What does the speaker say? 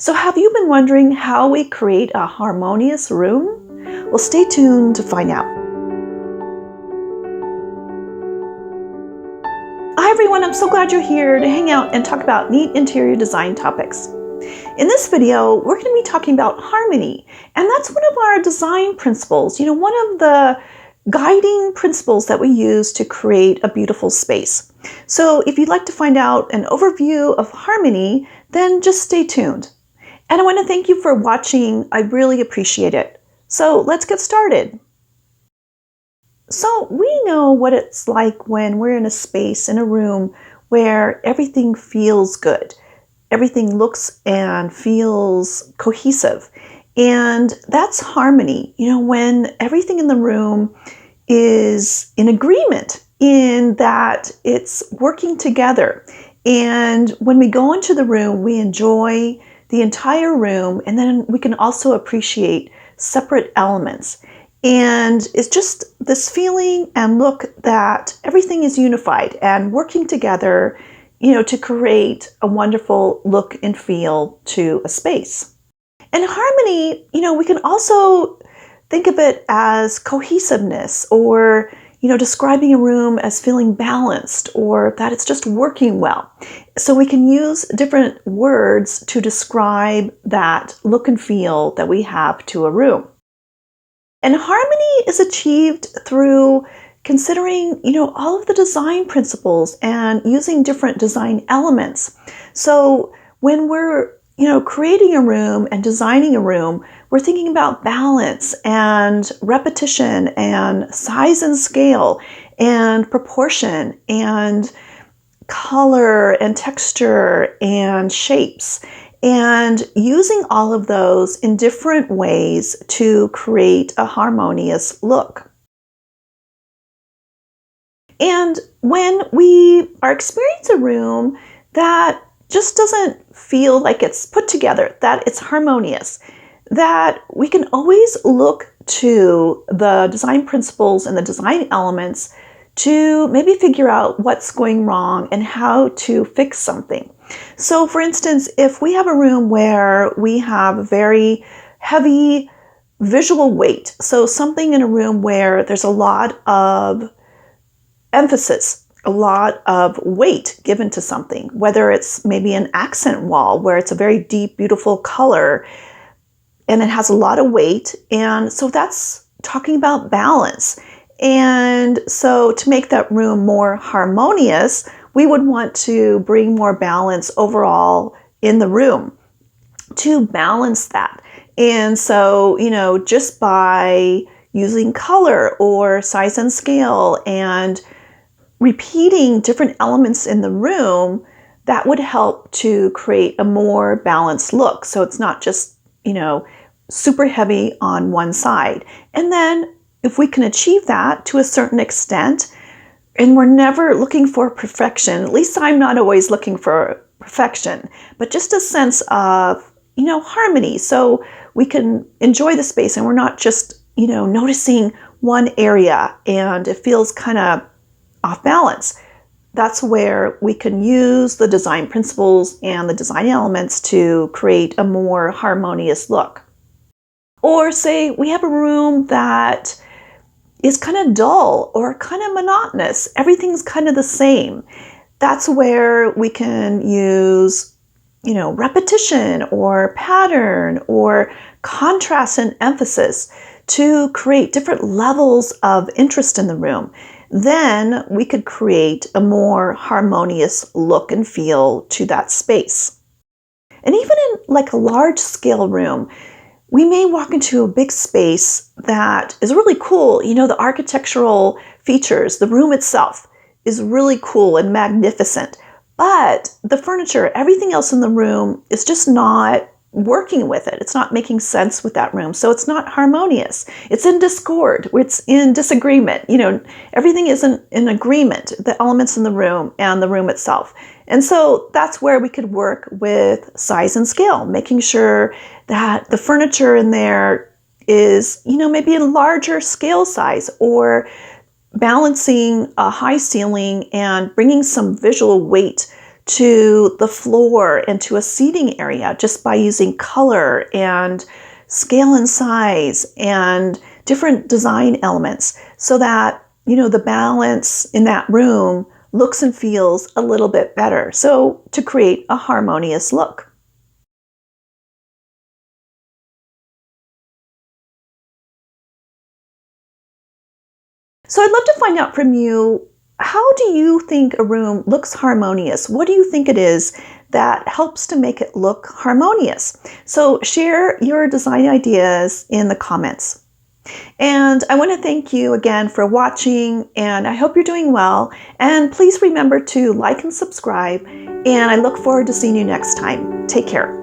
So have you been wondering how we create a harmonious room? Well, stay tuned to find out. Hi everyone, I'm so glad you're here to hang out and talk about neat interior design topics. In this video, we're going to be talking about harmony, and that's one of our design principles, one of the guiding principles that we use to create a beautiful space. So if you'd like to find out an overview of harmony, then just stay tuned. And I want to thank you for watching. I really appreciate it. So let's get started. So we know what it's like when we're in a space, in a room, where everything feels good. Everything looks and feels cohesive. And that's harmony, when everything in the room is in agreement in that it's working together. And when we go into the room, we enjoy the entire room, and then we can also appreciate separate elements. And it's just this feeling and look that everything is unified and working together, to create a wonderful look and feel to a space. And harmony, we can also think of it as cohesiveness, or describing a room as feeling balanced, or that it's just working well. So we can use different words to describe that look and feel that we have to a room. And harmony is achieved through considering, all of the design principles and using different design elements. So when we're creating a room and designing a room, we're thinking about balance and repetition and size and scale and proportion and color and texture and shapes, and using all of those in different ways to create a harmonious look. And when we are experiencing a room that just doesn't feel like it's put together, that it's harmonious, that we can always look to the design principles and the design elements to maybe figure out what's going wrong and how to fix something. So for instance, if we have a room where we have very heavy visual weight, so something in a room where there's a lot of emphasis, a lot of weight given to something, whether it's maybe an accent wall where it's a very deep, beautiful color and it has a lot of weight. And so that's talking about balance. And so to make that room more harmonious, we would want to bring more balance overall in the room to balance that. And so, just by using color or size and scale and repeating different elements in the room, that would help to create a more balanced look. So it's not just, super heavy on one side. And then if we can achieve that to a certain extent, and we're never looking for perfection, at least I'm not always looking for perfection, but just a sense of, harmony. So we can enjoy the space and we're not just, noticing one area and it feels kind of off balance. That's where we can use the design principles and the design elements to create a more harmonious look. Or say we have a room that is kind of dull or kind of monotonous. Everything's kind of the same. That's where we can use, repetition or pattern or contrast and emphasis to create different levels of interest in the room. Then we could create a more harmonious look and feel to that space. And even in like a large scale room, we may walk into a big space that is really cool. The architectural features, the room itself is really cool and magnificent, but the furniture, everything else in the room is just not working with it. It's not making sense with that room. So it's not harmonious. It's in discord. It's in disagreement. Everything isn't in agreement, the elements in the room and the room itself. And so that's where we could work with size and scale, making sure that the furniture in there is, maybe a larger scale size, or balancing a high ceiling and bringing some visual weight to the floor and to a seating area just by using color and scale and size and different design elements so that, the balance in that room looks and feels a little bit better. So to create a harmonious look. So I'd love to find out from you, how do you think a room looks harmonious? What do you think it is that helps to make it look harmonious? So share your design ideas in the comments. And I want to thank you again for watching, and I hope you're doing well. And please remember to like and subscribe, and I look forward to seeing you next time. Take care.